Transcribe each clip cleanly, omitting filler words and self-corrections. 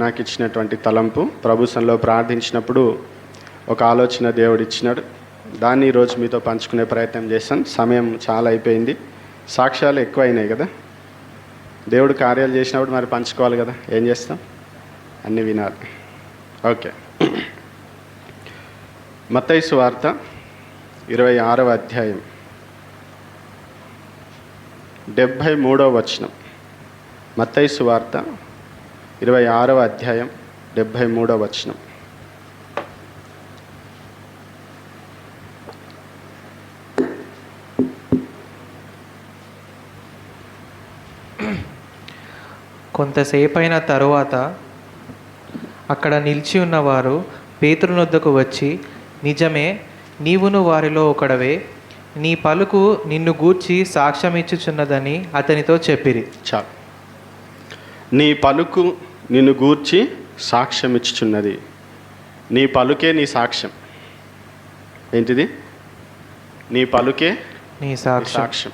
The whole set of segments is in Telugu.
నాకు ఇచ్చినటువంటి తలంపు. ప్రభు సన్నిధిలో ప్రార్థించినప్పుడు ఒక ఆలోచన దేవుడు ఇచ్చినాడు. దాన్ని ఈరోజు మీతో పంచుకునే ప్రయత్నం చేశాను. సమయం చాలా అయిపోయింది, సాక్ష్యాలు ఎక్కువ అయినాయి కదా. దేవుడు కార్యాలు చేసినప్పుడు మరి పంచుకోవాలి కదా, ఏం చేస్తాం, అన్నీ వినాలి. ఓకే, మత్తయి సువార్త 26వ అధ్యాయం 73వ వచనం. మత్తయి సువార్త 26వ అధ్యాయం 73వ వచనం. కొంతసేపైన తరువాత అక్కడ నిలిచి ఉన్నవారు పేతురునొద్దకు వచ్చి, నిజమే, నీవును వారిలో ఒకడవే, నీ పలుకు నిన్ను గూర్చి సాక్ష్యమిచ్చుచున్నదని అతనితో చెప్పిరి. చాలు, నీ పలుకు నిన్ను గూర్చి సాక్ష్యమిచ్చుచున్నది. నీ పలుకే నీ సాక్ష్యం. ఏంటిది? నీ పలుకే నీ సాక్ష్యం.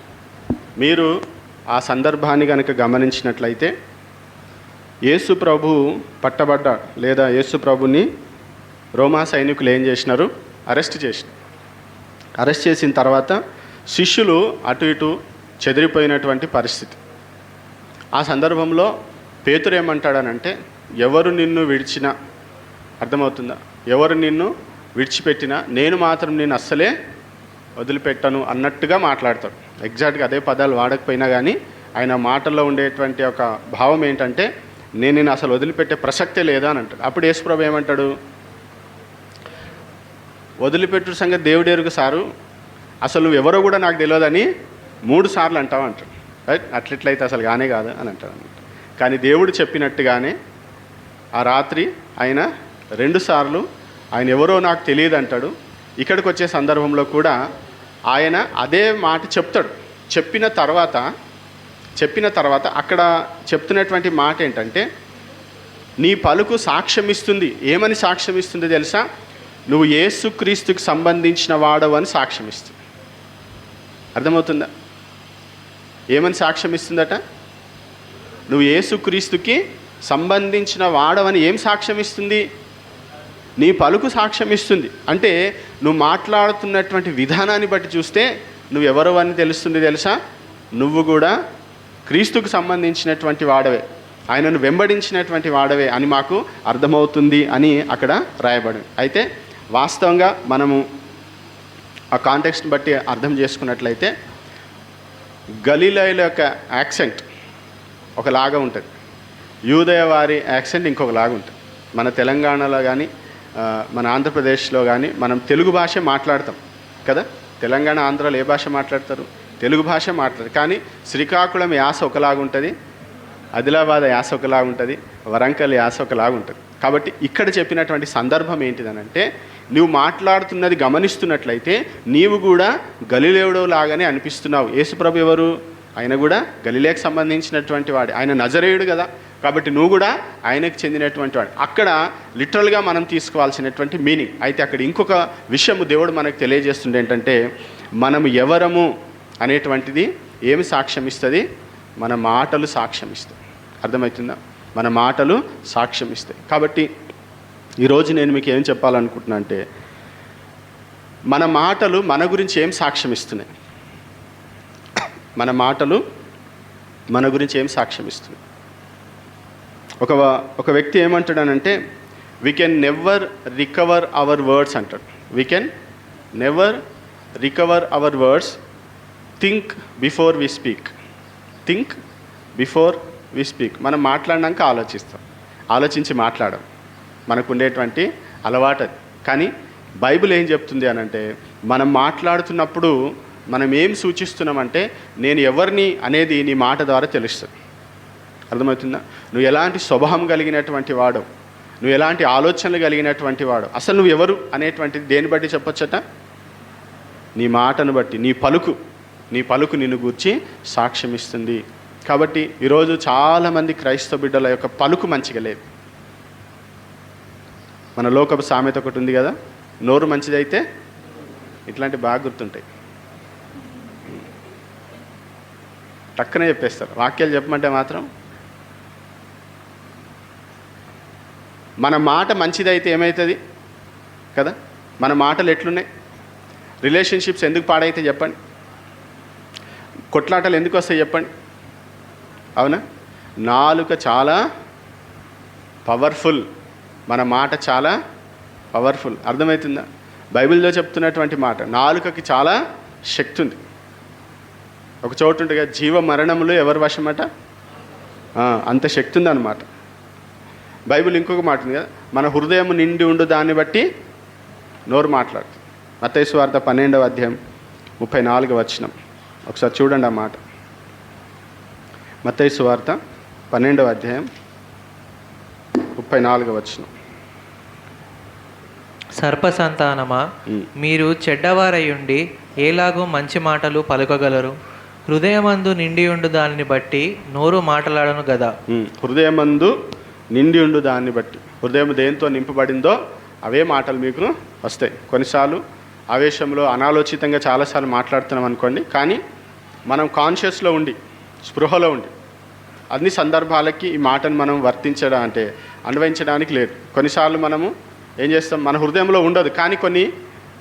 మీరు ఆ సందర్భాన్ని కనుక గమనించినట్లయితే, యేసు ప్రభు పట్టబడ్డాడు, లేదా యేసు ప్రభుని రోమా సైనికులు ఏం చేసినారు? అరెస్ట్ చేసినారు. అరెస్ట్ చేసిన తర్వాత శిష్యులు అటు ఇటు చెదిరిపోయినటువంటి పరిస్థితి. ఆ సందర్భంలో పేతురు ఏమంటాడనంటే, ఎవరు నిన్ను విడిచినా, అర్థమవుతుందా, ఎవరు నిన్ను విడిచిపెట్టినా నేను మాత్రం నేను అస్సలే వదిలిపెట్టను అన్నట్టుగా మాట్లాడతాడు. ఎగ్జాక్ట్గా అదే పదాలు వాడకపోయినా కానీ ఆయన మాటల్లో ఉండేటువంటి ఒక భావం ఏంటంటే, నేను అసలు వదిలిపెట్టే ప్రసక్తే లేదా అని అంటాడు. అప్పుడు యేసుప్రభు ఏమంటాడు? వదిలిపెట్టు సంగతి దేవుడు ఎరుగు సారు, అసలు నువ్వు ఎవరో కూడా నాకు తెలియదని 3 సార్లు అంటావు అంటాడు. రైట్? అట్లయితే అసలు కానే కాదు అని అంటాడు అన్నమాట. కానీ దేవుడు చెప్పినట్టుగానే ఆ రాత్రి ఆయన 2 సార్లు ఆయన ఎవరో నాకు తెలియదు అంటాడు. ఇక్కడికి వచ్చే సందర్భంలో కూడా ఆయన అదే మాట చెప్తాడు. చెప్పిన తర్వాత అక్కడ చెప్తున్నటువంటి మాట ఏంటంటే, నీ పలుకు సాక్ష్యం ఇస్తుంది. ఏమని సాక్ష్యం ఇస్తుంది తెలుసా? నువ్వు యేసుక్రీస్తుకి సంబంధించిన వాడవు అని సాక్ష్యం ఇస్తుంది. అర్థమవుతుందా? ఏమని సాక్ష్యం ఇస్తుందట? నువ్వు యేసుక్రీస్తుకి సంబంధించిన వాడవని ఏం సాక్ష్యం ఇస్తుంది? నీ పలుకు సాక్ష్యం ఇస్తుంది. అంటే నువ్వు మాట్లాడుతున్నటువంటి విధానాన్ని బట్టి చూస్తే నువ్వు ఎవరు అని తెలుస్తుంది తెలుసా? నువ్వు కూడా క్రీస్తుకు సంబంధించినటువంటి వాడవే, ఆయనను వెంబడించినటువంటి వాడవే అని మాకు అర్థమవుతుంది అని అక్కడ రాయబడింది. అయితే వాస్తవంగా మనము ఆ కాంటెక్స్ట్ని బట్టి అర్థం చేసుకున్నట్లయితే, గలీలయుల యొక్క యాక్సెంట్ ఒకలాగా ఉంటుంది, యూదయ వారి యాక్సెంట్ ఇంకొకలాగా ఉంటుంది. మన తెలంగాణలో కానీ మన ఆంధ్రప్రదేశ్లో కానీ మనం తెలుగు భాష మాట్లాడతాం కదా. తెలంగాణ, ఆంధ్రాలో ఏ భాష మాట్లాడతారు? తెలుగు భాష మాట్లాడతారు. కానీ శ్రీకాకుళం యాస ఒకలాగా ఉంటుంది, ఆదిలాబాద్ యాస ఒకలాగా ఉంటుంది, వరంగల్ యాస ఒకలాగా ఉంటుంది. కాబట్టి ఇక్కడ చెప్పినటువంటి సందర్భం ఏంటిదనంటే, నువ్వు మాట్లాడుతున్నది గమనిస్తున్నట్లయితే నీవు కూడా గలిలేయుడు లాగానే అనిపిస్తున్నావు. యేసుప్రభు ఎవరు? ఆయన కూడా గలిలేకి సంబంధించినటువంటి వాడు, ఆయన నజరేయుడు కదా. కాబట్టి నువ్వు కూడా ఆయనకు చెందినటువంటి వాడు. అక్కడ లిటరల్గా మనం తీసుకోవాల్సినటువంటి మీనింగ్. అయితే అక్కడ ఇంకొక విషయము దేవుడు మనకు తెలియజేస్తుంది. ఏంటంటే, మనం ఎవరము అనేటువంటిది ఏమి సాక్ష్యం ఇస్తుంది? మన మాటలు సాక్ష్యం ఇస్తాయి. అర్థమవుతుందా? మన మాటలు సాక్ష్యం ఇస్తాయి. కాబట్టి ఈరోజు నేను మీకు ఏం చెప్పాలనుకుంటున్నా అంటే, మన మాటలు మన గురించి ఏం సాక్ష్యం ఇస్తున్నాయి? మన మాటలు మన గురించి ఏం సాక్ష్యం ఇస్తున్నాయి? ఒక వ్యక్తి ఏమంటాడనంటే, we can never recover our words అంటాడు. We can never recover our words, think before we speak. Think before we speak. మనం మాట్లాడినాక ఆలోచించి మాట్లాడడం మనకు ఉండేటువంటి అలవాటు అది. కానీ బైబిల్ ఏం చెప్తుంది అనంటే, మనం మాట్లాడుతున్నప్పుడు మనం ఏం సూచిస్తున్నామంటే, నేను ఎవరిని అనేది నీ మాట ద్వారా తెలుస్తుంది. అర్థమవుతుందా? నువ్వు ఎలాంటి స్వభావం కలిగినటువంటి వాడు, నువ్వు ఎలాంటి ఆలోచనలు కలిగినటువంటి వాడు, అసలు నువ్వు ఎవరు అనేటువంటిది దేన్ని బట్టి చెప్పొచ్చట? నీ మాటను బట్టి. నీ పలుకు నిన్ను గూర్చి సాక్ష్యం ఇస్తుంది. కాబట్టి ఈరోజు చాలామంది క్రైస్తవ బిడ్డల యొక్క పలుకు మంచిగా లేదు. మన లోకపు సామెత ఒకటి ఉంది కదా, నోరు మంచిదైతే ఇట్లాంటి బాగా గుర్తుంటాయి. టక్కనే చెప్పేస్తారు. వాక్యాలు చెప్పమంటే మాత్రం మన మాట మంచిదైతే ఏమవుతుంది కదా? మన మాటలు ఎట్లున్నాయి? రిలేషన్షిప్స్ ఎందుకు పాడైతే చెప్పండి? కొట్లాటలు ఎందుకు వస్తాయి చెప్పండి? అవునా? నాలుక చాలా పవర్ఫుల్, మన మాట చాలా పవర్ఫుల్. అర్థమవుతుందా? బైబిల్లో చెప్తున్నటువంటి మాట, నాలుకకి చాలా శక్తి ఉంది. ఒక చోటు ఉంటుంది కదా, జీవ మరణములు ఎవరి వశమట, అంత శక్తి ఉందన్నమాట. బైబిల్ ఇంకొక మాట ఉంది కదా, మన హృదయం నిండి ఉండు దాన్ని బట్టి నోరు మాట్లాడుతుంది. మత్తయి సువార్త 12వ అధ్యాయం 34వ వచనం. ఒకసారి చూడండి ఆ మాట. మత్తయి సువార్త 12వ అధ్యాయం 34వ వచనం. సర్ప సంతానమా, మీరు చెడ్డవారయ్యుండి ఏలాగూ మంచి మాటలు పలుకగలరు? హృదయమందు నిండి ఉండు దానిని బట్టి నోరు మాట్లాడను గదా. హృదయమందు నిండి ఉండు దాన్ని బట్టి, హృదయం దేంతో నింపబడిందో అవే మాటలు మీకు వస్తాయి. కొన్నిసార్లు ఆవేశంలో అనాలోచితంగా చాలాసార్లు మాట్లాడుతున్నాం అనుకోండి, కానీ మనం కాన్షియస్లో ఉండి స్పృహలో ఉండి అన్ని సందర్భాలకి ఈ మాటను మనం అన్వయించడానికి లేదు. కొన్నిసార్లు మనము ఏం చేస్తాం, మన హృదయంలో ఉండదు, కానీ కొన్ని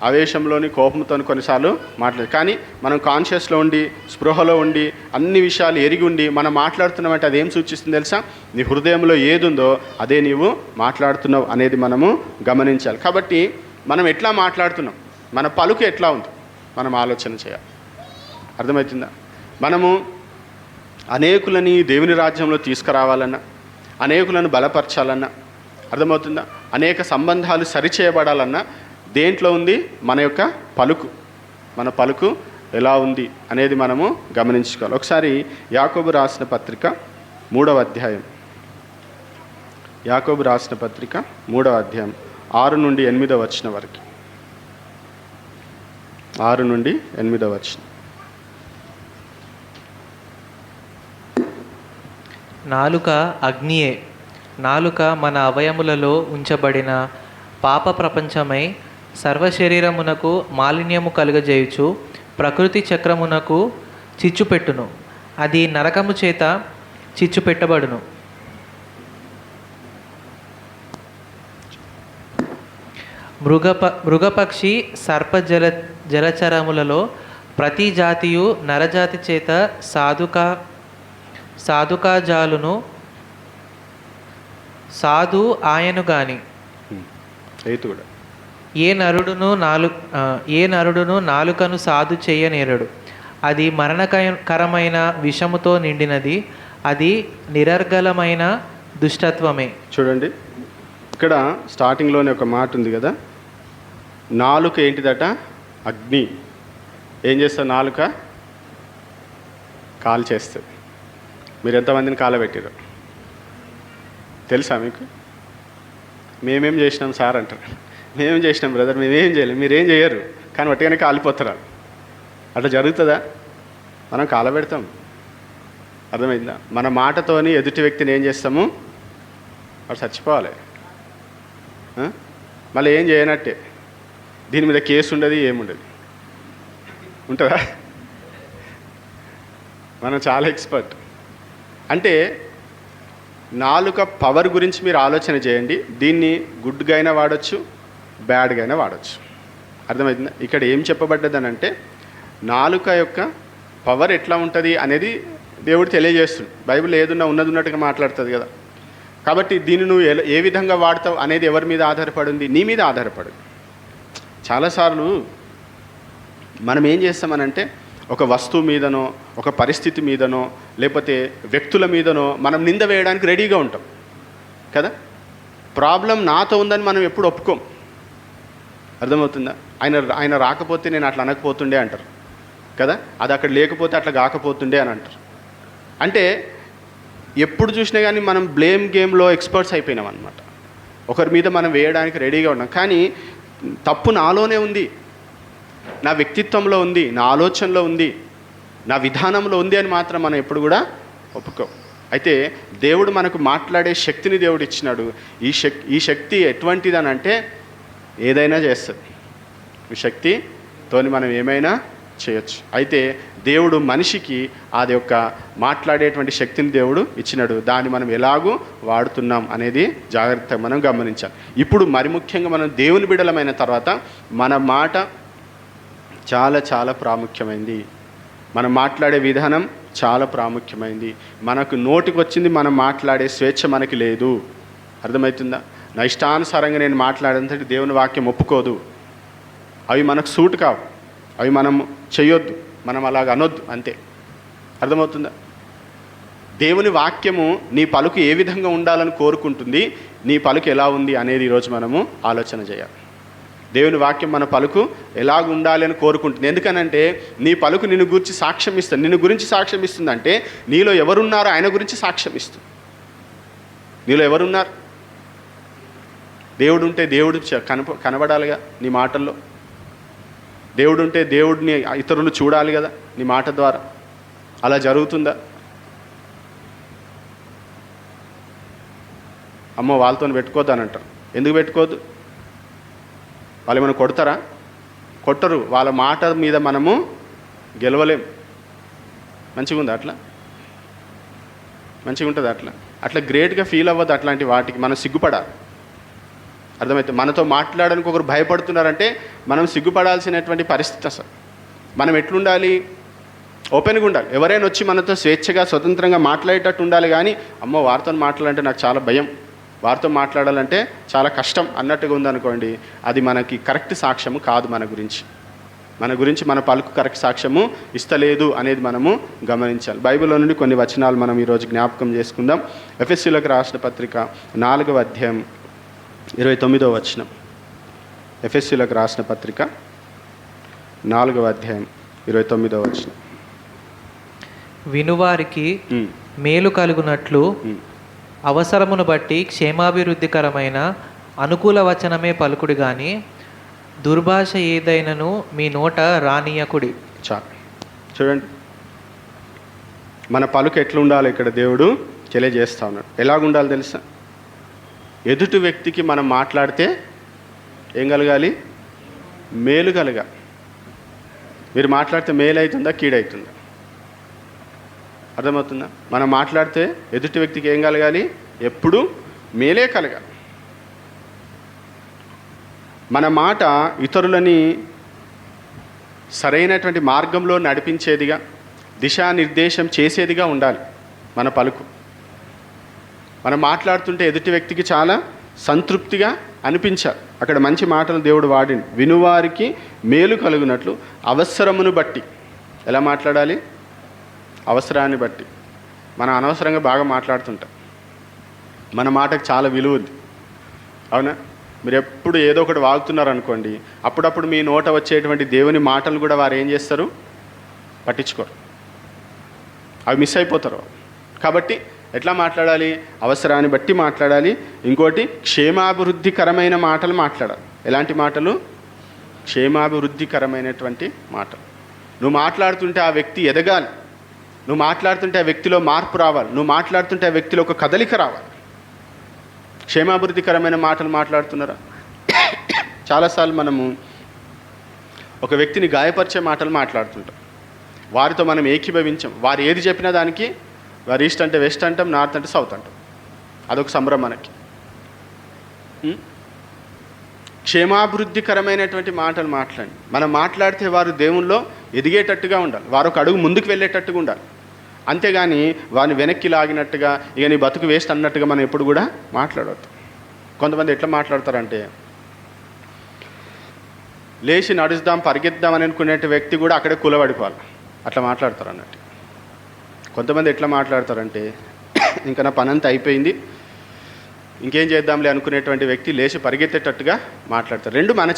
ఆవేశంలోని కోపంతో కొన్నిసార్లు కానీ మనం కాన్షియస్లో ఉండి స్పృహలో ఉండి అన్ని విషయాలు ఎరిగి ఉండి మనం మాట్లాడుతున్నామంటే అదేం సూచిస్తుంది తెలుసా? నీ హృదయంలో ఏది ఉందో అదే నీవు మాట్లాడుతున్నావు అనేది మనము గమనించాలి. కాబట్టి మనం ఎట్లా మాట్లాడుతున్నాం, మన పలుకు ఎట్లా ఉంది, మనం ఆలోచన చేయాలి. అర్థమవుతుందా? మనము అనేకులని దేవుని రాజ్యంలో తీసుకురావాలన్నా, అనేకులను బలపరచాలన్నా, అర్థమవుతుందా, అనేక సంబంధాలు సరిచేయబడాలన్నా దేంట్లో ఉంది? మన యొక్క పలుకు. మన పలుకు ఎలా ఉంది అనేది మనము గమనించుకోవాలి. ఒకసారి యాకోబు రాసిన పత్రిక 3వ అధ్యాయం, యాకోబు రాసిన పత్రిక 3వ అధ్యాయం 6 నుండి 8వ వచనం వరకు. 6 నుండి 8వ వచనం. నాలుక అగ్నియే. నాలుక మన అవయములలో ఉంచబడిన పాప ప్రపంచమై సర్వశరీరమునకు మాలిన్యము కలుగజేయుచు ప్రకృతి చక్రమునకు చిచ్చుపెట్టును. అది నరకము చేత చిచ్చుపెట్టబడును. మృగపక్షి సర్ప జలచరములలో ప్రతి జాతియు నరజాతి చేత సాధుకాజాలును సాధు ఆయను గాని ఏ నరుడును నాలుకను సాధు చేయనేరడు. అది మరణకరమైన విషముతో నిండినది, అది నిరర్గలమైన దుష్టత్వమే. చూడండి, ఇక్కడ స్టార్టింగ్లోనే ఒక మాట ఉంది కదా, నాలుక ఏంటిదట? అగ్ని. ఏం చేస్తారు? నాలుక కాల్ చేస్తుంది. మీరు ఎంతమందిని కాలబెట్టారు తెలుసా మీకు? మేమేం చేసినాం సార్ అంటారు. మేమేం చేసినాం బ్రదర్, మేమేం చేయలేం. మీరేం చేయరు, కానీ వట్టిగానే కాలిపోతారు. అట్లా జరుగుతుందా? మనం కాలబెడతాం. అర్థమైందా? మన మాటతోని ఎదుటి వ్యక్తిని ఏం చేస్తాము? వాడు చచ్చిపోవాలి. మళ్ళీ ఏం చేయనట్టే. దీని మీద కేసు ఉండదు, ఏముండదు. ఉంటుందా? మనం చాలా ఎక్స్పర్ట్. అంటే నాలుక పవర్ గురించి మీరు ఆలోచన చేయండి. దీన్ని గుడ్గా అయినా వాడచ్చు, బ్యాడ్గా అయినా వాడచ్చు. అర్థమవుతుందా? ఇక్కడ ఏం చెప్పబడ్డదని అంటే నాలుక యొక్క పవర్ ఎట్లా ఉంటుంది అనేది దేవుడు తెలియజేస్తుంది. బైబిల్ ఏదున్నా ఉన్నట్టుగా మాట్లాడుతుంది కదా. కాబట్టి దీన్ని నువ్వు ఏ విధంగా వాడతావు అనేది ఎవరి మీద ఆధారపడింది? నీ మీద ఆధారపడింది. చాలాసార్లు మనం ఏం చేస్తామనంటే ఒక వస్తువు మీదనో, ఒక పరిస్థితి మీదనో, లేకపోతే వ్యక్తుల మీదనో మనం నింద వేయడానికి రెడీగా ఉంటాం కదా. ప్రాబ్లం నాతో ఉందని మనం ఎప్పుడు ఒప్పుకోం. అర్థమవుతుందా? ఆయన రాకపోతే నేను అట్లా అనకపోతుండే అంటారు కదా. అది అక్కడ లేకపోతే అట్లా కాకపోతుండే అని అంటారు. అంటే ఎప్పుడు చూసినా కానీ మనం బ్లేమ్ గేమ్లో ఎక్స్పర్ట్స్ అయిపోయినాం అనమాట. ఒకరి మీద మనం వేయడానికి రెడీగా ఉన్నాం. కానీ తప్పు నాలోనే ఉంది, నా వ్యక్తిత్వంలో ఉంది, నా ఆలోచనలో ఉంది, నా విధానంలో ఉంది అని మాత్రం మనం ఎప్పుడు కూడా ఒప్పుకో. అయితే దేవుడు మనకు మాట్లాడే శక్తిని దేవుడు ఇచ్చినాడు. ఈ శక్తి ఎటువంటిదని అంటే ఏదైనా చేస్తుంది. ఈ శక్తితోని మనం ఏమైనా చేయొచ్చు. అయితే దేవుడు మనిషికి అది యొక్క మాట్లాడేటువంటి శక్తిని దేవుడు ఇచ్చినాడు. దాన్ని మనం ఎలాగూ వాడుతున్నాం అనేది జాగ్రత్తగా మనం గమనించాలి. ఇప్పుడు మరి ముఖ్యంగా మనం దేవుని బిడ్డలమైన తర్వాత మన మాట చాలా చాలా ప్రాముఖ్యమైంది. మనం మాట్లాడే విధానం చాలా ప్రాముఖ్యమైంది. మనకు నోటికి వచ్చింది మనం మాట్లాడే స్వేచ్ఛ మనకి లేదు. అర్థమవుతుందా? నా ఇష్టానుసారంగా నేను మాట్లాడేంతటి దేవుని వాక్యం ఒప్పుకోదు. అవి మనకు సూట్ కావు, అవి మనం చేయొద్దు, మనం అలాగ అనొద్దు, అంతే. అర్థమవుతుందా? దేవుని వాక్యము నీ పలుకు ఏ విధంగా ఉండాలని కోరుకుంటుంది, నీ పలుకు ఎలా ఉంది అనేది ఈరోజు మనము ఆలోచన చేయాలి. దేవుని వాక్యం మన పలుకు ఎలాగ ఉండాలి అని కోరుకుంటుంది. ఎందుకనంటే నీ పలుకు నిన్ను గురించి సాక్ష్యం ఇస్తుంది. నిన్ను గురించి సాక్ష్యం ఇస్తుందంటే నీలో ఎవరున్నారో ఆయన గురించి సాక్ష్యం ఇస్తుంది. నీలో ఎవరున్నారు? దేవుడు ఉంటే దేవుడు కనబడాలిగా నీ మాటల్లో. దేవుడు ఉంటే దేవుడిని ఇతరులు చూడాలి కదా నీ మాట ద్వారా. అలా జరుగుతుందా? అమ్మో వాళ్ళతో పెట్టుకోవద్దు అని అంటారు. ఎందుకు పెట్టుకోవద్దు? వాళ్ళు ఏమైనా కొడతారా? కొట్టరు. వాళ్ళ మాట మీద మనము గెలవలేం. మంచిగా ఉందా అట్లా? మంచిగా ఉంటుంది అట్లా. అట్లా గ్రేట్గా ఫీల్ అవ్వద్దు. అట్లాంటి వాటికి మనం సిగ్గుపడాలి. అర్థమైతే మనతో మాట్లాడడానికి ఒకరు భయపడుతున్నారంటే మనం సిగ్గుపడాల్సినటువంటి పరిస్థితి. అసలు మనం ఎట్లుండాలి? ఓపెన్గా ఉండాలి. ఎవరైనా వచ్చి మనతో స్వేచ్ఛగా స్వతంత్రంగా మాట్లాడేటట్టు ఉండాలి. కానీ అమ్మో వారితో మాట్లాడాలంటే నాకు చాలా భయం, వారితో మాట్లాడాలంటే చాలా కష్టం అన్నట్టుగా ఉందనుకోండి, అది మనకి కరెక్ట్ సాక్ష్యము కాదు. మన గురించి మన పలుకు కరెక్ట్ సాక్ష్యము ఇస్తలేదు అనేది మనము గమనించాలి. బైబిల్లో నుండి కొన్ని వచనాలు మనం ఈరోజు జ్ఞాపకం చేసుకుందాం. ఎఫెసీయులకు రాసిన పత్రిక 4వ అధ్యాయం 29వ వచనం. ఎఫెసీయులకు రాసిన పత్రిక 4వ అధ్యాయం 29వ వచనం. వినువారికి మేలు కలుగునట్లు అవసరమును బట్టి క్షేమాభివృద్ధికరమైన అనుకూల వచనమే పలుకుడు గాని దుర్భాష ఏదైనను మీ నోట రానియకుడి. చూడండి, మన పలుకు ఎట్లుండాలి ఇక్కడ దేవుడు తెలియజేస్తా ఉన్నాడు. ఎలాగుండాలి తెలుసా? ఎదుటి వ్యక్తికి మనం మాట్లాడితే ఏం కలగాలి? మేలు కలగాలి. మీరు మాట్లాడితే మేలు అవుతుందా, కీడవుతుందా? అర్థమవుతుందా? మనం మాట్లాడితే ఎదుటి వ్యక్తికి ఏం కలగాలి? ఎప్పుడు మేలే కలగాలి. మన మాట ఇతరులని సరైనటువంటి మార్గంలో నడిపించేదిగా, దిశానిర్దేశం చేసేదిగా ఉండాలి మన పలుకు. మనం మాట్లాడుతుంటే ఎదుటి వ్యక్తికి చాలా సంతృప్తిగా అనిపించాలి. అక్కడ మంచి మాటలు దేవుడు వాడింది. వినువారికి మేలు కలుగునట్లు అవసరమును బట్టి. ఎలా మాట్లాడాలి? అవసరాన్ని బట్టి. మనం అనవసరంగా బాగా మాట్లాడుతుంటాం. మన మాటకు చాలా విలువ ఉంది, అవునా? మీరు ఎప్పుడు ఏదో ఒకటి వాగుతున్నారు అనుకోండి, అప్పుడప్పుడు మీ నోట వచ్చేటువంటి దేవుని మాటలు కూడా వారు ఏం చేస్తారు? పట్టించుకోరు, అవి మిస్ అయిపోతారు. కాబట్టి ఎట్లా మాట్లాడాలి? అవసరాన్ని బట్టి మాట్లాడాలి. ఇంకోటి, క్షేమాభివృద్ధికరమైన మాటలు మాట్లాడాలి. ఎలాంటి మాటలు? క్షేమాభివృద్ధికరమైనటువంటి మాటలు. నువ్వు మాట్లాడుతుంటే ఆ వ్యక్తి ఎదగాలి, నువ్వు మాట్లాడుతుంటే ఆ వ్యక్తిలో మార్పు రావాలి, నువ్వు మాట్లాడుతుంటే ఆ వ్యక్తిలో ఒక కదలిక రావాలి. క్షేమాభివృద్ధికరమైన మాటలు మాట్లాడుతున్నారా? చాలాసార్లు మనము ఒక వ్యక్తిని గాయపరిచే మాటలు మాట్లాడుతుంటాం. వారితో మనం ఏకీభవించాం. వారు ఏది చెప్పినా దానికి వారు ఈస్ట్ అంటే వెస్ట్ అంటాం, నార్త్ అంటే సౌత్ అంటాం. అదొక సంబరం మనకి. క్షేమాభివృద్ధికరమైనటువంటి మాటలు మాట్లాడండి. మనం మాట్లాడితే వారు దేవుల్లో ఎదిగేటట్టుగా ఉండాలి, వారు ఒక అడుగు ముందుకు వెళ్ళేటట్టుగా ఉండాలి. అంతేగాని వారిని వెనక్కి లాగినట్టుగా, ఇక నీ బతుకు వేస్ట్ అన్నట్టుగా మనం ఎప్పుడు కూడా మాట్లాడవద్దు. కొంతమంది ఎట్లా మాట్లాడతారంటే, లేచి నడుద్దాం పరిగెత్దాం అని అనుకునే వ్యక్తి కూడా అక్కడే కూలబడిపోవాలి, అట్లా మాట్లాడతారు అన్నట్టు. కొంతమంది ఎట్లా మాట్లాడతారంటే, ఇంకా నా పనంతా అయిపోయింది, ఇంకేం చేద్దాంలే అనుకునేటువంటి వ్యక్తి లేచి పరిగెత్తేటట్టుగా మాట్లాడతారు. రెండు మన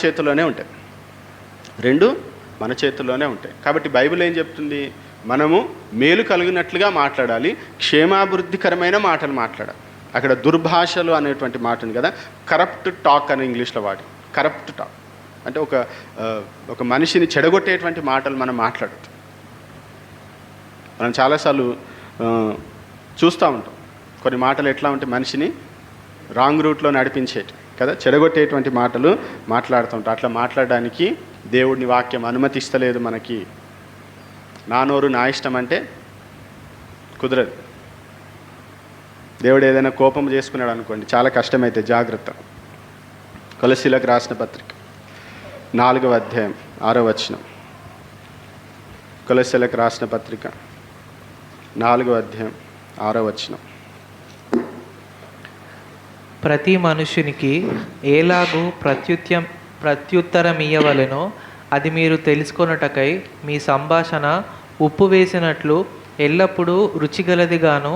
చేతుల్లోనే ఉంటాయి. కాబట్టి బైబిల్ ఏం చెప్తుంది? మనము మేలు కలిగినట్లుగా మాట్లాడాలి, క్షేమాభివృద్ధికరమైన మాటలు మాట్లాడాలి. అక్కడ దుర్భాషలు అనేటువంటి మాటను కదా కరప్ట్ టాక్ అని ఇంగ్లీష్లో వాడి. కరప్ట్ టాక్ అంటే ఒక మనిషిని చెడగొట్టేటువంటి మాటలు మనం మాట్లాడద్దు. మనం చాలాసార్లు చూస్తూ ఉంటాం, కొన్ని మాటలు ఎట్లా ఉంటే మనిషిని రాంగ్ రూట్లో నడిపించేటి కదా, చెడగొట్టేటువంటి మాటలు మాట్లాడుతూ ఉంటాం. అట్లా మాట్లాడడానికి దేవుడిని వాక్యం అనుమతిస్తలేదు మనకి. నా నోరు నా ఇష్టం అంటే కుదరదు. దేవుడు ఏదైనా కోపం చేసుకున్నాడు అనుకోండి, చాలా కష్టమైతే జాగ్రత్త. కొలస్సీలకు రాసిన పత్రిక 4వ అధ్యాయం 6వ వచనం. కొలస్సీలకు రాసిన పత్రిక 4వ అధ్యాయం 6వ వచనం. ప్రతి మనుషునికి ఎలాగూ ప్రత్యుత్తరమియ్యవలెనో అది మీరు తెలుసుకొనుటకై మీ సంభాషణ ఉప్పు వేసినట్లు ఎల్లప్పుడూ రుచిగలదిగాను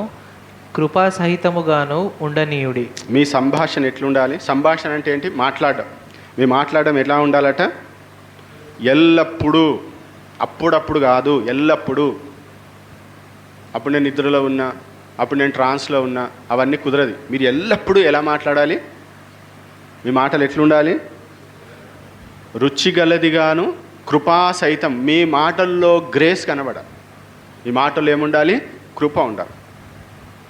కృపాసహితముగాను ఉండనీయుడి. మీ సంభాషణ ఎట్లుండాలి? సంభాషణ అంటే ఏంటి? మాట్లాడడం. మీ మాట్లాడడం ఎలా ఉండాలట? ఎల్లప్పుడూ, అప్పుడప్పుడు కాదు, ఎల్లప్పుడూ. అప్పుడు నేను నిద్రలో ఉన్నా, అప్పుడు నేను ట్రాన్స్లో ఉన్నా, అవన్నీ కుదరదు. మీరు ఎల్లప్పుడూ ఎలా మాట్లాడాలి? మీ మాటలు ఎట్లుండాలి? రుచిగలదిగాను కృపాసహితం. మీ మాటల్లో గ్రేస్ కనబడాలి. మీ మాటల్లో ఏముండాలి? కృప ఉండాలి.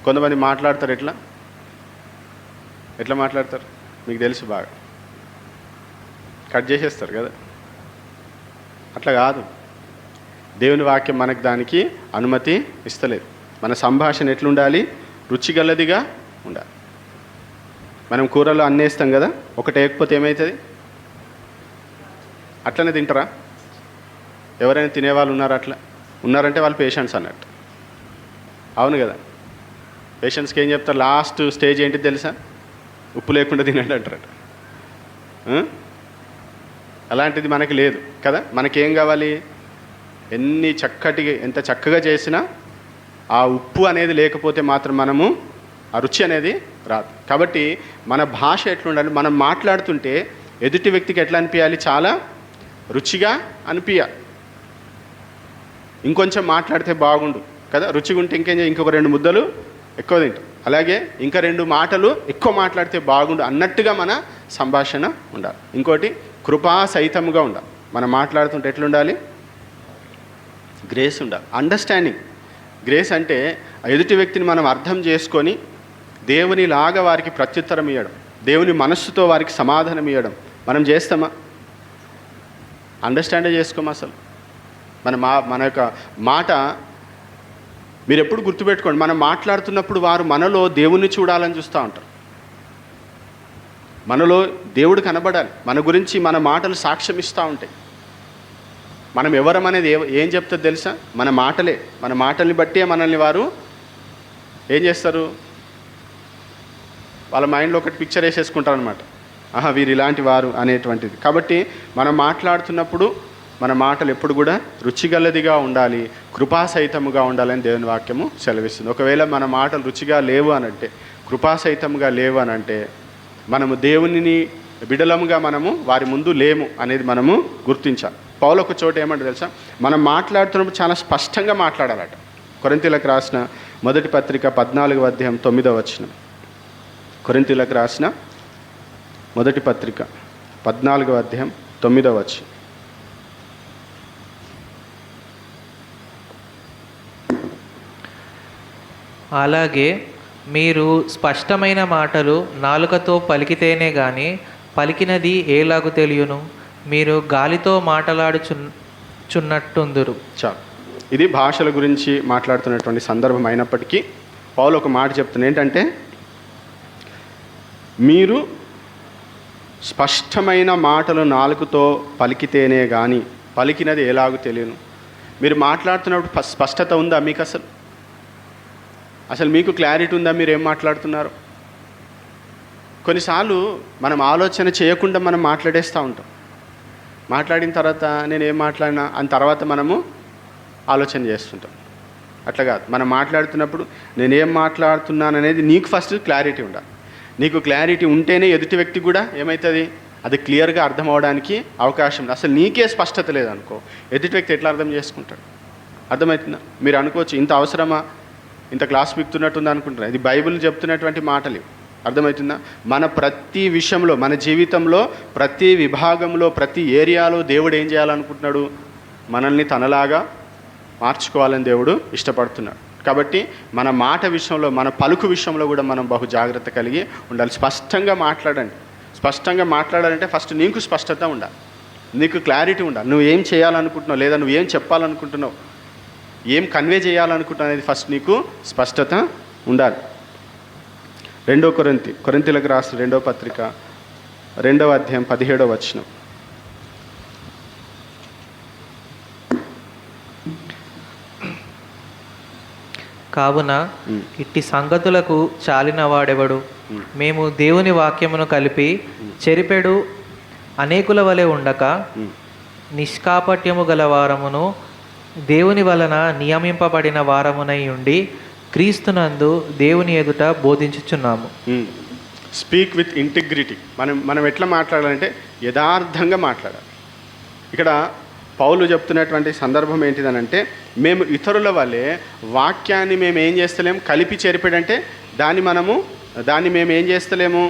కొంతమంది మాట్లాడతారు ఎట్లా మాట్లాడతారు మీకు తెలుసు బాగా, కట్ చేసేస్తారు కదా. అట్లా కాదు. దేవుని వాక్యం మనకు దానికి అనుమతి ఇస్తలేదు. మన సంభాషణ ఎట్లుండాలి? రుచిగలదిగా ఉండాలి. మనం కూరలో అన్నేస్తాం కదా, ఒకటి వేయకపోతే ఏమవుతుంది? అట్లనే తింటారా? ఎవరైనా తినేవాళ్ళు ఉన్నారా? అట్లా ఉన్నారంటే వాళ్ళు పేషెంట్స్ అన్నట్టు. అవును కదా. పేషెంట్స్కి ఏం చెప్తారు? లాస్ట్ స్టేజ్ ఏంటి తెలుసా? ఉప్పు లేకుండా తినండి అంటారట. అలాంటిది మనకి లేదు కదా. మనకేం కావాలి? ఎంత చక్కగా చేసినా ఆ ఉప్పు అనేది లేకపోతే మాత్రం మనము ఆ రుచి అనేది రాదు. కాబట్టి మన భాష ఎట్లుండాలి? మనం మాట్లాడుతుంటే ఎదుటి వ్యక్తికి ఎట్లా అనిపించాలి? చాలా రుచిగా అనిపించాలి. ఇంకొంచెం మాట్లాడితే బాగుండు కదా. రుచిగా ఉంటే ఇంకొక 2 ముద్దలు ఎక్కువ తింటాం. అలాగే ఇంకా 2 మాటలు ఎక్కువ మాట్లాడితే బాగుండు అన్నట్టుగా మన సంభాషణ ఉండాలి. ఇంకోటి కృపాసహితంగా ఉండాలి. మనం మాట్లాడుతుంటే ఎట్లుండాలి? గ్రేస్ ఉండాలి. అండర్స్టాండింగ్. గ్రేస్ అంటే ఎదుటి వ్యక్తిని మనం అర్థం చేసుకొని దేవునిలాగా వారికి ప్రత్యుత్తరం ఇవ్వడం, దేవుని మనస్సుతో వారికి సమాధానం ఇవ్వడం మనం చేస్తామా? అండర్స్టాండే చేసుకోమా? అసలు మన యొక్క మాట మీరు ఎప్పుడు గుర్తుపెట్టుకోండి, మనం మాట్లాడుతున్నప్పుడు వారు మనలో దేవుణ్ణి చూడాలని చూస్తూ ఉంటారు. మనలో దేవుడు కనబడాలి. మన గురించి మన మాటలు సాక్ష్యం ఇస్తూ ఉంటాయి. మనం ఎవరమనేది ఏం చెప్తుంది తెలుసా? మన మాటలే. మన మాటల్ని బట్టే మనల్ని వారు ఏం చేస్తారు? వాళ్ళ మైండ్లో ఒకటి పిక్చర్ వేసేసుకుంటారు అనమాట. వీరు ఇలాంటి వారు అనేటువంటిది. కాబట్టి మనం మాట్లాడుతున్నప్పుడు మన మాటలు ఎప్పుడు కూడా రుచిగలదిగా ఉండాలి, కృపాసహితముగా ఉండాలని దేవుని వాక్యము సెలవిస్తుంది. ఒకవేళ మన మాటలు రుచిగా లేవు అనంటే, కృపాసహితముగా లేవు అనంటే మనము దేవునిని బిడలముగా మనము వారి ముందు లేము అనేది మనము గుర్తించాలి. పౌలు ఒక చోట ఏమంటే తెలుసా? మనం మాట్లాడుతున్నప్పుడు చాలా స్పష్టంగా మాట్లాడాలట. కొరింథీయులకు రాసిన మొదటి పత్రిక 14వ అధ్యాయం 9వ వచనం. కొరింథీయులకు రాసిన మొదటి పత్రిక 14వ అధ్యాయం 9వ వచనం. అలాగే మీరు స్పష్టమైన మాటలు నాలుకతో పలికితేనే గాని పలికినది ఏలాగు తెలియను? మీరు గాలితో మాట్లాడుచున్నట్టుందురు. చాలు. ఇది భాషల గురించి మాట్లాడుతున్నటువంటి సందర్భం అయినప్పటికీ పౌలు ఒక మాట చెప్తున్నారు. ఏంటంటే, మీరు స్పష్టమైన మాటలు నాలుకతో పలికితేనే కానీ పలికినది ఎలాగూ తెలియను. మీరు మాట్లాడుతున్నప్పుడు స్పష్టత ఉందా మీకు? అసలు మీకు క్లారిటీ ఉందా మీరు ఏం మాట్లాడుతున్నారు? కొన్నిసార్లు మనం ఆలోచన చేయకుండా మనం మాట్లాడేస్తూ ఉంటాం. మాట్లాడిన తర్వాత నేను ఏం మాట్లాడినా అని తర్వాత మనము ఆలోచన చేస్తుంటాం. అట్లా కాదు. మనం మాట్లాడుతున్నప్పుడు నేనేం మాట్లాడుతున్నాను అనేది నీకు ఫస్ట్ క్లారిటీ ఉండాలి. నీకు క్లారిటీ ఉంటేనే ఎదుటి వ్యక్తి కూడా ఏమవుతుంది? అది క్లియర్గా అర్థం అవడానికి అవకాశం ఉంది. అసలు నీకే స్పష్టత లేదనుకో, ఎదుటి వ్యక్తి ఎట్లా అర్థం చేసుకుంటాడు? అర్థమవుతుందా? మీరు అనుకోవచ్చు, ఇంత అవసరమా, ఇంత క్లాస్ మిక్తున్నట్టుంది అనుకుంటున్నారు. ఇది బైబిల్ చెప్తున్నటువంటి మాటలు. అర్థమవుతుందా? మన ప్రతి విషయంలో, మన జీవితంలో ప్రతి విభాగంలో, ప్రతి ఏరియాలో దేవుడు ఏం చేయాలనుకుంటున్నాడు? మనల్ని తనలాగా మార్చుకోవాలని దేవుడు ఇష్టపడుతున్నాడు. కాబట్టి మన మాట విషయంలో, మన పలుకు విషయంలో కూడా మనం బహు జాగ్రత్త కలిగి ఉండాలి. స్పష్టంగా మాట్లాడండి. స్పష్టంగా మాట్లాడాలంటే ఫస్ట్ నీకు స్పష్టత ఉండాలి, నీకు క్లారిటీ ఉండాలి. నువ్వు ఏం చేయాలనుకుంటున్నావు, లేదా నువ్వు ఏం చెప్పాలనుకుంటున్నావు, ఏం కన్వే చేయాలనుకుంటున్నా అనేది ఫస్ట్ నీకు స్పష్టత ఉండాలి. 2 కొరింథీయులకు రాసిన 2వ పత్రిక 2వ అధ్యాయం 17వ వచనం. కావున ఇట్టి సంగతులకు చాలిన వాడెవడు? మేము దేవుని వాక్యమును కలిపి చెరిపెడు అనేకుల వలె ఉండక నిష్కాపట్యము గల వారమును దేవుని వలన నియమింపబడిన వారమునై ఉండి క్రీస్తునందు దేవుని ఎదుట బోధించుచున్నాము. Speak with integrity. మనం ఎట్లా మాట్లాడాలంటే యథార్థంగా మాట్లాడాలి. ఇక్కడ పౌలు చెప్తున్నటువంటి సందర్భం ఏంటిదనంటే, మేము ఇతరుల వల్లే వాక్యాన్ని మేము ఏం చేస్తలేము, కలిపి చెరిపాడంటే దాన్ని మేము ఏం చేస్తలేము,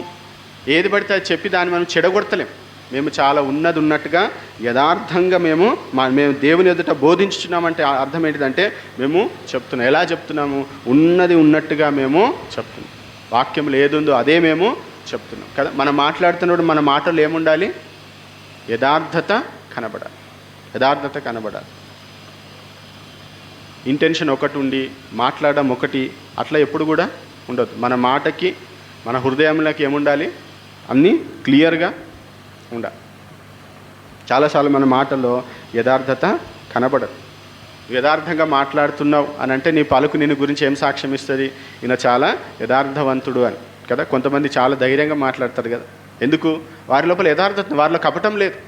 ఏది పడితే అది చెప్పి దాన్ని మనం చెడగొడతలేము. మేము చాలా ఉన్నట్టుగా యథార్థంగా మేము దేవుని ఎదుట బోధించుచున్నామంటే అర్థం ఏంటిదంటే, మేము చెప్తున్నాం. ఎలా చెప్తున్నాము? ఉన్నట్టుగా మేము చెప్తున్నాం. వాక్యంలో ఏదుందో అదే మేము చెప్తున్నాం కదా. మనం మాట్లాడుతున్నప్పుడు మన మాటలు ఏముండాలి? యథార్థత కనబడాలి. ఇంటెన్షన్ ఒకటి ఉండి మాట్లాడడం ఒకటి అట్లా ఎప్పుడు కూడా ఉండదు. మన మాటకి మన హృదయంలోకి ఏముండాలి? అన్నీ క్లియర్గా ఉండాలి. చాలాసార్లు మన మాటల్లో యథార్థత కనబడదు. యథార్థంగా మాట్లాడుతున్నావు అని అంటే నీ పలుకు నిన్ను గురించి ఏం సాక్ష్యం ఇస్తుంది? ఈయన చాలా యథార్థవంతుడు అని కదా. కొంతమంది చాలా ధైర్యంగా మాట్లాడతారు కదా. ఎందుకు? వారి లోపల యథార్థత, వారిలో కపటం లేదు.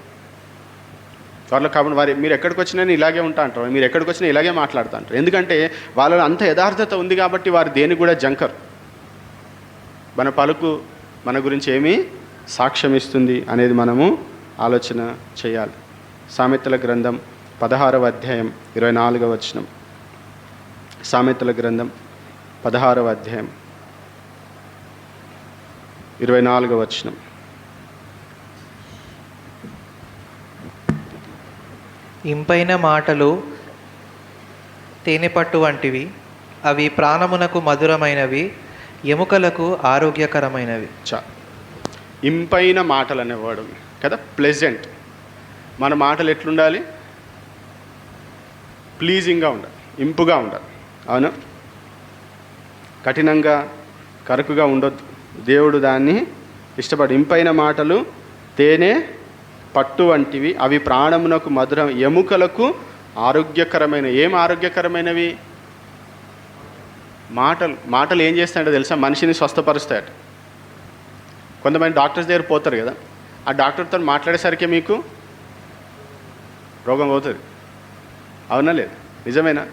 మీరు ఎక్కడికి వచ్చినా ఇలాగే ఉంటా అంటారు, మీరు ఎక్కడికి వచ్చినా ఇలాగే మాట్లాడుతూ అంటారు. ఎందుకంటే వాళ్ళలో అంత యథార్థత ఉంది కాబట్టి వారు దేనికి కూడా జంకరు. మన పలుకు మన గురించి ఏమి సాక్ష్యం ఇస్తుంది అనేది మనము ఆలోచన చేయాలి. సామెతల గ్రంథం 16వ అధ్యాయం 24వ వచనం. సామెతల గ్రంథం 16వ అధ్యాయం 24వ వచనం. ఇంపైన మాటలు తేనెపట్టు వంటివి, అవి ప్రాణమునకు మధురమైనవి, ఎముకలకు ఆరోగ్యకరమైనవి. ఇంపైన మాటలు అనేవాడు కదా, ప్లెజెంట్. మన మాటలు ఎట్లుండాలి? ప్లీజింగ్గా ఉండాలి, ఇంపుగా ఉండాలి. అవును, కఠినంగా కరుకుగా ఉండొద్దు. దేవుడు దాన్ని ఇష్టపడు. ఇంపైన మాటలు తేనె పట్టు వంటివి, అవి ప్రాణమునకు మధురం, ఎముకలకు ఆరోగ్యకరమైన. ఏం ఆరోగ్యకరమైనవి? మాటలు ఏం చేస్తాయంటే తెలుసా? మనిషిని స్వస్థపరుస్తాయట. కొంతమంది డాక్టర్స్ దగ్గర పోతారు కదా, ఆ డాక్టర్తో మాట్లాడేసరికి మీకు రోగం అవుతుంది. అవునా లేదు? నిజమేనా?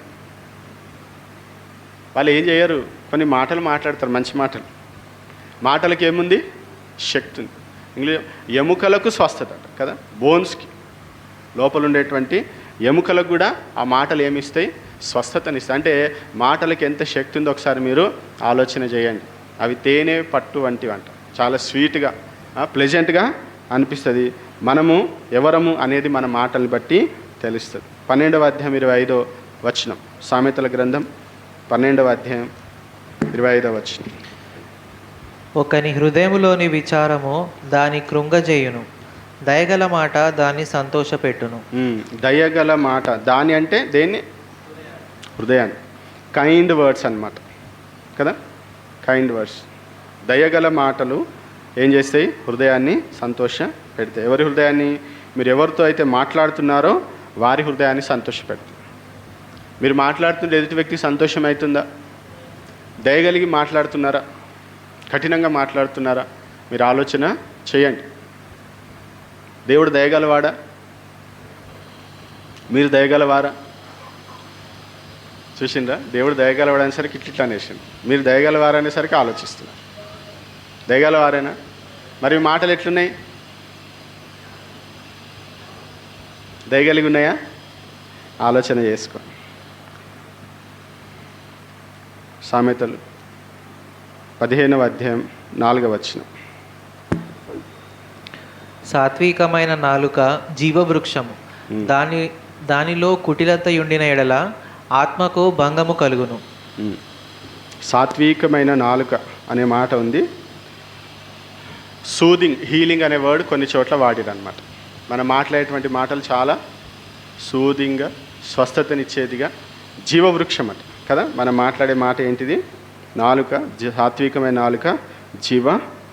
వాళ్ళు ఏం చేయరు, కొన్ని మాటలు మాట్లాడతారు, మంచి మాటలకి ఏముంది? శక్తి ఉంది. ఇంగ్లీష్ ఎముకలకు స్వస్థత అట కదా, బోన్స్కి లోపల ఉండేటువంటి ఎముకలకు కూడా ఆ మాటలు ఏమిస్తాయి? స్వస్థతనిస్తాయి. అంటే మాటలకి ఎంత శక్తి ఉందో ఒకసారి మీరు ఆలోచన చేయండి. అవి తేనె పట్టు వంటివి అంట. చాలా స్వీట్గా ప్లెజెంట్గా అనిపిస్తుంది. మనము ఎవరము అనేది మన మాటలు బట్టి తెలుస్తుంది. 12వ అధ్యాయం 25వ వచనం. సామెతల గ్రంథం 12వ అధ్యాయం 25వ వచనం. ఒకని హృదయములోని విచారము దాని కృంగజేయును, దయగల మాట దాన్ని సంతోషపెట్టును. దయగల మాట, దాని అంటే దేన్ని? హృదయాన్ని. కైండ్ వర్డ్స్ అన్నమాట కదా, కైండ్ వర్డ్స్. దయగల మాటలు ఏం చేస్తాయి? హృదయాన్ని సంతోష పెడతాయి. ఎవరి హృదయాన్ని? మీరు ఎవరితో అయితే మాట్లాడుతున్నారో వారి హృదయాన్ని సంతోషపెడతాయి. మీరు మాట్లాడుతుంటే ఎదుటి వ్యక్తికి సంతోషం అవుతుందా? దయగలిగి మాట్లాడుతున్నారా? కఠినంగా మాట్లాడుతున్నారా? మీరు ఆలోచన చేయండి. దేవుడు దయగలవాడా? మీరు దయగలవారా? చూసిండ్రా? దేవుడు దయగలవాడనేసరికి ఇట్లా అనేసింది. మీరు దయగలవారనేసరికి ఆలోచిస్తున్నారు. దయగలవారేనా? మరి మాటలు ఎట్లున్నాయి? దయగలిగి ఉన్నాయా? ఆలోచన చేసుకో. సామెతలు 15వ అధ్యాయం 4వ వచనం. సాత్వికమైన నాలుక జీవవృక్షము, దానిలో కుటిలత ఉండిన ఎడల ఆత్మకు భంగము కలుగును. సాత్వికమైన నాలుక అనే మాట ఉంది. సూదింగ్, హీలింగ్ అనే వర్డ్ కొన్ని చోట్ల వాడిరన్నమాట. మనం మాట్లాడేటువంటి మాటలు చాలా సూదింగ్గా, స్వస్థతనిచ్చేదిగా జీవవృక్షం అట కదా. మనం మాట్లాడే మాట ఏంటిది? నాలుక, సాత్వికమైన నాలుక జీవ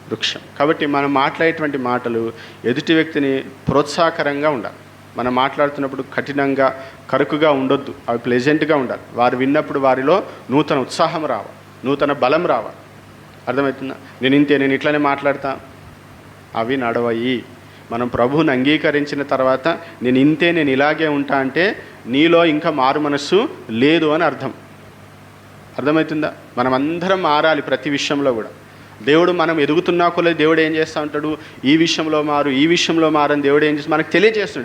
వృక్షం. కాబట్టి మనం మాట్లాడేటువంటి మాటలు ఎదుటి వ్యక్తిని ప్రోత్సాహకరంగా ఉండాలి. మనం మాట్లాడుతున్నప్పుడు కఠినంగా కరుకుగా ఉండొద్దు, అవి ప్లెజెంట్గా ఉండాలి. వారు విన్నప్పుడు వారిలో నూతన ఉత్సాహం రావాలి, నూతన బలం రావాలి. అర్థమవుతుందా? నేను ఇట్లనే మాట్లాడతా, అవి నడవయి. మనం ప్రభువుని అంగీకరించిన తర్వాత నేను ఇలాగే ఉంటా అంటే నీలో ఇంకా మారు మనస్సు లేదు అని అర్థం. అర్థమవుతుందా? మనం అందరం మారాలి ప్రతి విషయంలో కూడా. దేవుడు మనం ఎదుగుతున్నా కొలది దేవుడు ఏం చేస్తూ ఉంటాడు? ఈ విషయంలో మారు అని దేవుడు ఏం చేస్తాడు? మనకు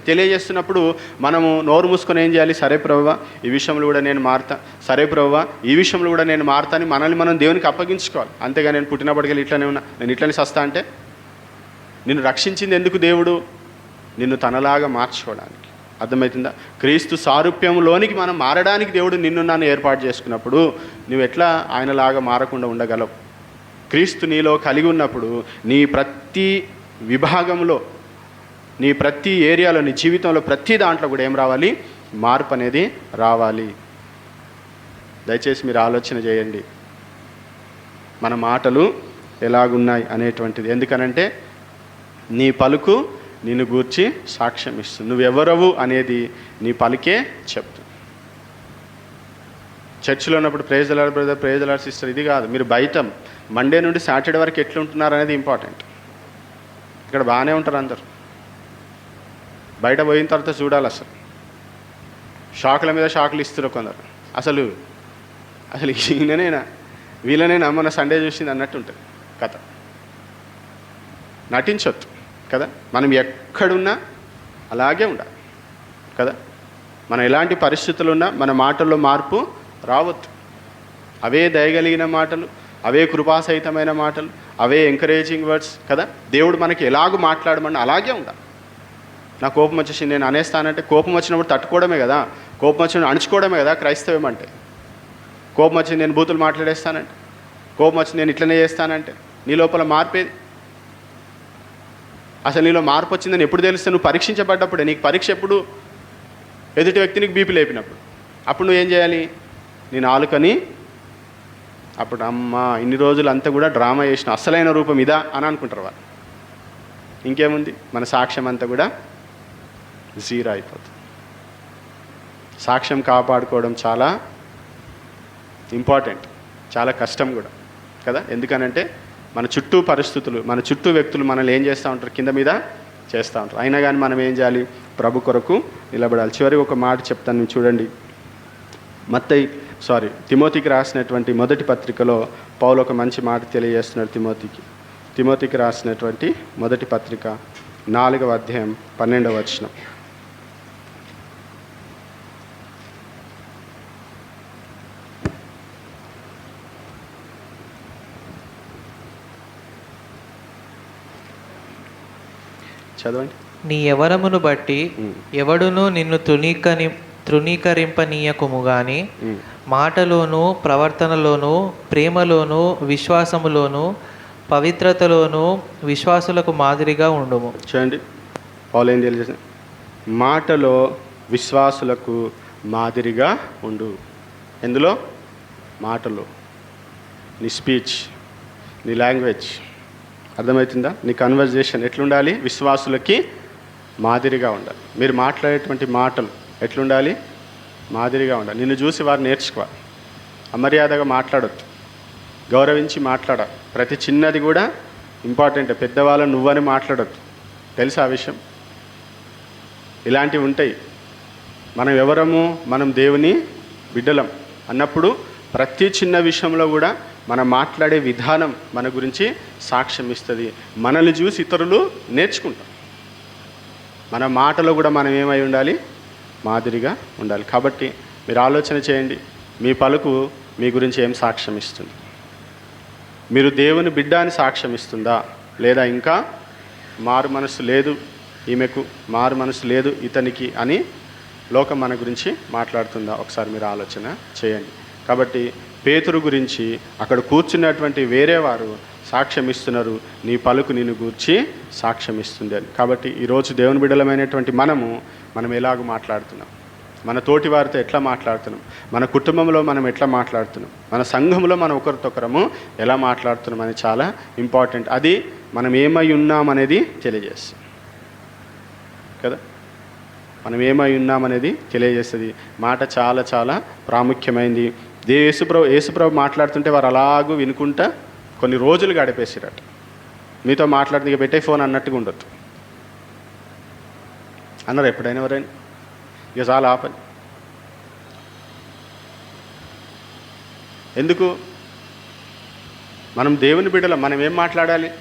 తెలియజేస్తున్నప్పుడు మనము నోరు మూసుకొని ఏం చేయాలి? సరే ప్రభువా, ఈ విషయంలో కూడా నేను మారుతా, సరే ప్రభువా, ఈ విషయంలో కూడా నేను మారుతా అని మనల్ని మనం దేవునికి అప్పగించుకోవాలి. అంతేగా నేను పుట్టినప్పటికెళ్ళి ఇట్లనే ఉన్నా, నేను ఇట్లనే సస్తా అంటే, నిన్ను రక్షించింది ఎందుకు దేవుడు? నిన్ను తనలాగా మార్చుకోవడానికి. అర్థమవుతుందా? క్రీస్తు సారూప్యంలోనికి మనం మారడానికి దేవుడు నన్ను ఏర్పాటు చేసుకున్నప్పుడు నువ్వు ఎట్లా ఆయనలాగా మారకుండా ఉండగలవు? క్రీస్తు నీలో కలిగి ఉన్నప్పుడు నీ ప్రతి విభాగంలో, నీ ప్రతి ఏరియాలో, నీ జీవితంలో ప్రతి దాంట్లో కూడా ఏం రావాలి? మార్పు అనేది రావాలి. దయచేసి మీరు ఆలోచన చేయండి, మన మాటలు ఎలాగున్నాయి అనేటువంటిది. ఎందుకనంటే నీ పలుకు నిన్ను గూర్చి సాక్ష్యం ఇస్తుంది. నువ్వెవరవు అనేది నీ పలికే చెప్తుంది. చర్చిలో ఉన్నప్పుడు praise the Lord brother, praise the Lord sister ఇది కాదు. మీరు బయట మండే నుండి సాటర్డే వరకు ఎట్లుంటున్నారు అనేది ఇంపార్టెంట్. ఇక్కడ బాగానే ఉంటారు అందరు, బయట పోయిన తర్వాత చూడాలి. అసలు షాకుల మీద షాకులు ఇస్తారు కొందరు. అసలు ఈయననేనా వీళ్ళనేనా మొన్న సండే చూసింది అన్నట్టు ఉంటుంది కథ. నటించొద్దు కదా. మనం ఎక్కడున్నా అలాగే ఉండాలి కదా. మనం ఎలాంటి పరిస్థితులు ఉన్నా మన మాటల్లో మార్పు రావద్దు. అవే దయగలిగిన మాటలు, అవే కృపాసహితమైన మాటలు, అవే ఎంకరేజింగ్ వర్డ్స్ కదా. దేవుడు మనకి ఎలాగూ మాట్లాడమని అలాగే ఉండాలి. నా కోపం వచ్చేసి నేను అనేస్తానంటే, కోపం వచ్చినప్పుడు తట్టుకోవడమే కదా, కోపం వచ్చినప్పుడు అణుచుకోవడమే కదా క్రైస్తవం అంటే. కోపం వచ్చి నేను బూతులు మాట్లాడేస్తానంటే, కోపం వచ్చి నేను ఇట్లనే చేస్తానంటే నీ లోపల మార్పేది? అసలు నీలో మార్పు వచ్చిందని ఎప్పుడు తెలిస్తే? నువ్వు పరీక్షించబడ్డప్పుడే. నీకు పరీక్ష ఎప్పుడు? ఎదుటి వ్యక్తికి బీపీ లేపినప్పుడు. అప్పుడు నువ్వేం చేయాలి? నీ నాలుకని అప్పుడు అమ్మా ఇన్ని రోజులు అంతా కూడా డ్రామా చేసిన అసలైన రూపం ఇదా అని అనుకుంటారు వాళ్ళు. ఇంకేముంది? మన సాక్ష్యం అంతా కూడా జీరో అయిపోతుంది. సాక్ష్యం కాపాడుకోవడం చాలా ఇంపార్టెంట్, చాలా కష్టం కూడా కదా. ఎందుకనంటే మన చుట్టూ పరిస్థితులు, మన చుట్టూ వ్యక్తులు మనల్ని ఏం చేస్తూ ఉంటారు? కింద మీద చేస్తూ ఉంటారు. అయినా కానీ మనం ఏం చేయాలి? ప్రభు కొరకు నిలబడాలి. చివరికి ఒక మాట చెప్తాను, మీరు చూడండి. తిమోతికి రాసినటువంటి మొదటి పత్రికలో పౌలు ఒక మంచి మాట తెలియజేస్తున్నాడు తిమోతికి రాసినటువంటి మొదటి పత్రిక 4వ అధ్యాయం 12వ వచనం. చదవండి. నీ యవనమును బట్టి ఎవడునూ నిన్ను తృణీకరింపనీయకుము గాని మాటలోను, ప్రవర్తనలోను, ప్రేమలోను, విశ్వాసములోను, పవిత్రతలోను విశ్వాసులకు మాదిరిగా ఉండుము. చూడండి, పౌలు ఏం తెలియజేసిన? మాటలో విశ్వాసులకు మాదిరిగా ఉండు. ఎందులో? మాటలో. నీ స్పీచ్, నీ లాంగ్వేజ్, అర్థమవుతుందా? నీ కన్వర్జేషన్ ఎట్లుండాలి? విశ్వాసులకి మాదిరిగా ఉండాలి. మీరు మాట్లాడేటువంటి మాటలు ఎట్లుండాలి? మాదిరిగా ఉండాలి. నిన్ను చూసి వారు నేర్చుకోవాలి. అమర్యాదగా మాట్లాడొద్దు, గౌరవించి మాట్లాడాలి. ప్రతి చిన్నది కూడా ఇంపార్టెంట్. పెద్దవాళ్ళని నువ్వని మాట్లాడొద్దు. తెలుసా ఆ విషయం? ఇలాంటివి ఉంటాయి. మనం ఎవరము? మనం దేవుని బిడ్డలం అన్నప్పుడు ప్రతి చిన్న విషయంలో కూడా మనం మాట్లాడే విధానం మన గురించి సాక్ష్యం ఇస్తుంది. మనల్ని చూసి ఇతరులు నేర్చుకుంటారు. మన మాటలో కూడా మనం ఏమై ఉండాలి? మాదిరిగా ఉండాలి. కాబట్టి మీరు ఆలోచన చేయండి, మీ పలుకు మీ గురించి ఏం సాక్ష్యం ఇస్తుంది? మీరు దేవుని బిడ్డ అని సాక్ష్యం ఇస్తుందా? లేదా ఇంకా మారు మనసు లేదు ఈమెకు, మారు మనసు లేదు ఇతనికి అని లోకం మన గురించి మాట్లాడుతుందా? ఒకసారి మీరు ఆలోచన చేయండి. కాబట్టి పేతురు గురించి అక్కడ కూర్చున్నటువంటి వేరే వారు సాక్ష్యం ఇస్తున్నారు, నీ పలుకు నిన్ను గూర్చి సాక్ష్యం ఇస్తుంది అని. కాబట్టి ఈరోజు దేవుని బిడ్డలమైనటువంటి మనం ఎలాగ మాట్లాడుతున్నాం? మన తోటి వారితో ఎట్లా మాట్లాడుతున్నాం, మన కుటుంబంలో మనం ఎట్లా మాట్లాడుతున్నాం, మన సంఘంలో మనం ఒకరితొకరము ఎలా మాట్లాడుతున్నాం అనేది చాలా ఇంపార్టెంట్. అది మనం ఏమై ఉన్నామనేది తెలియజేస్తుంది కదా. మనం ఏమై ఉన్నామనేది తెలియజేస్తుంది. మాట చాలా చాలా ప్రాముఖ్యమైంది. యేసుప్రభు మాట్లాడుతుంటే వారు అలాగూ వినుకుంటా కొన్ని రోజులు గడిపేసిరట. మీతో మాట్లాడితే ఇక పెట్టే ఫోన్ అన్నట్టుగా ఉండొద్దు అన్నారు ఎప్పుడైనా ఎవరైనా? ఇక చాలా ఆపని. ఎందుకు? మనం దేవుని బిడ్డలం. మనం ఏం మాట్లాడాలి?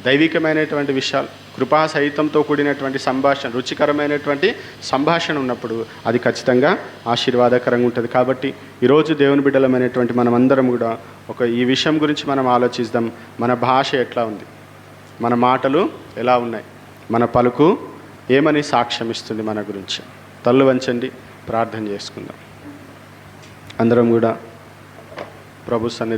దైవికమైనటువంటి విషయాలు, కృపా సహితంతో కూడినటువంటి సంభాషణ, రుచికరమైనటువంటి సంభాషణ ఉన్నప్పుడు అది ఖచ్చితంగా ఆశీర్వాదకరంగా ఉంటుంది. కాబట్టి ఈరోజు దేవుని బిడ్డలమైనటువంటి మనమందరం కూడా ఈ విషయం గురించి మనం ఆలోచిద్దాం. మన భాష ఎట్లా ఉంది, మన మాటలు ఎలా ఉన్నాయి, మన పలుకు ఏమని సాక్ష్యం ఇస్తుంది మన గురించి. తల్లు వంచండి, ప్రార్థన చేసుకుందాం. అందరం కూడా ప్రభు సన్నిధి